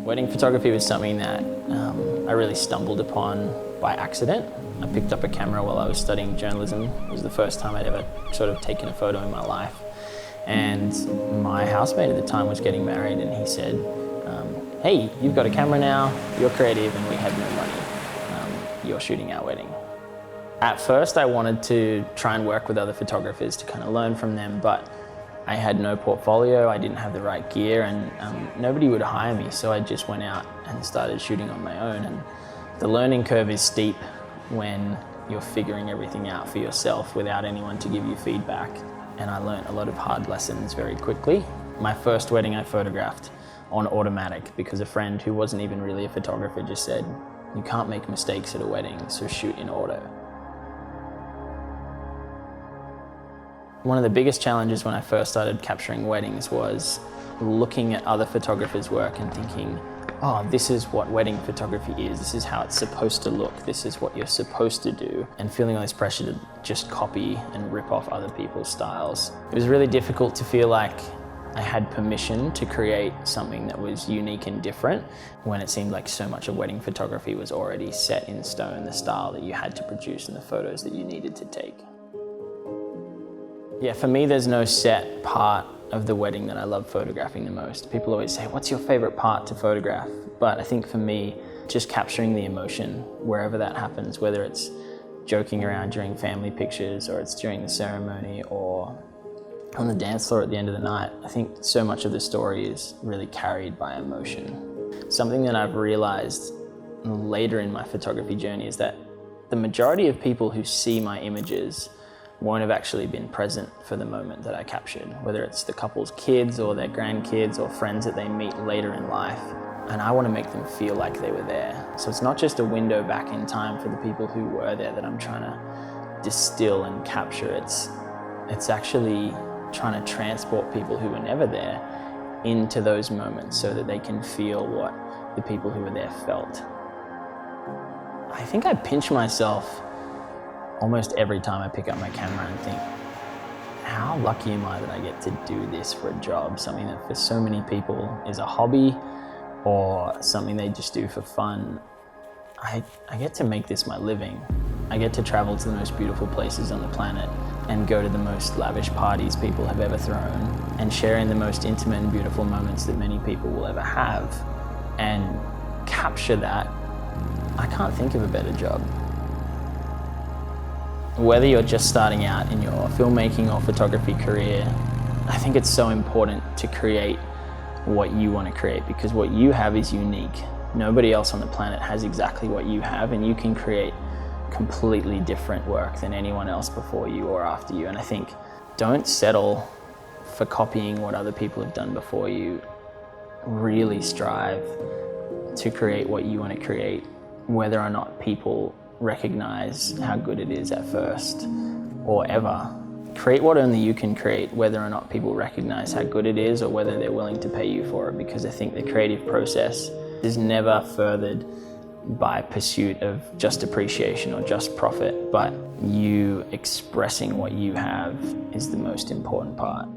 Wedding photography was something that I really stumbled upon by accident. I picked up a camera while I was studying journalism. It was the first time I'd ever sort of taken a photo in my life. And my housemate at the time was getting married, and he said, hey, you've got a camera now, you're creative and we have no money. You're shooting our wedding. At first I wanted to try and work with other photographers to kind of learn from them, but I had no portfolio, I didn't have the right gear, and nobody would hire me, so I just went out and started shooting on my own. And the learning curve is steep when you're figuring everything out for yourself without anyone to give you feedback. And I learned a lot of hard lessons very quickly. My first wedding I photographed on automatic because a friend who wasn't even really a photographer just said, you can't make mistakes at a wedding, so shoot in auto. One of the biggest challenges when I first started capturing weddings was looking at other photographers' work and thinking, oh, this is what wedding photography is, this is how it's supposed to look, this is what you're supposed to do, and feeling all this pressure to just copy and rip off other people's styles. It was really difficult to feel like I had permission to create something that was unique and different when it seemed like so much of wedding photography was already set in stone, the style that you had to produce and the photos that you needed to take. Yeah, for me, there's no set part of the wedding that I love photographing the most. People always say, what's your favorite part to photograph? But I think for me, just capturing the emotion wherever that happens, whether it's joking around during family pictures or it's during the ceremony or on the dance floor at the end of the night, I think so much of the story is really carried by emotion. Something that I've realized later in my photography journey is that the majority of people who see my images won't have actually been present for the moment that I captured, whether it's the couple's kids or their grandkids or friends that they meet later in life. And I want to make them feel like they were there. So it's not just a window back in time for the people who were there that I'm trying to distill and capture. It's actually trying to transport people who were never there into those moments so that they can feel what the people who were there felt. I think I pinch myself almost every time I pick up my camera and think, how lucky am I that I get to do this for a job? Something that for so many people is a hobby or something they just do for fun. I get to make this my living. I get to travel to the most beautiful places on the planet and go to the most lavish parties people have ever thrown and share in the most intimate and beautiful moments that many people will ever have and capture that. I can't think of a better job. Whether you're just starting out in your filmmaking or photography career, I think it's so important to create what you want to create because what you have is unique. Nobody else on the planet has exactly what you have, and you can create completely different work than anyone else before you or after you. And I think don't settle for copying what other people have done before you. Really strive to create what you want to create, whether or not people recognize how good it is at first or ever. Create what only you can create, whether or not people recognize how good it is or whether they're willing to pay you for it, because I think the creative process is never furthered by pursuit of just appreciation or just profit, but you expressing what you have is the most important part.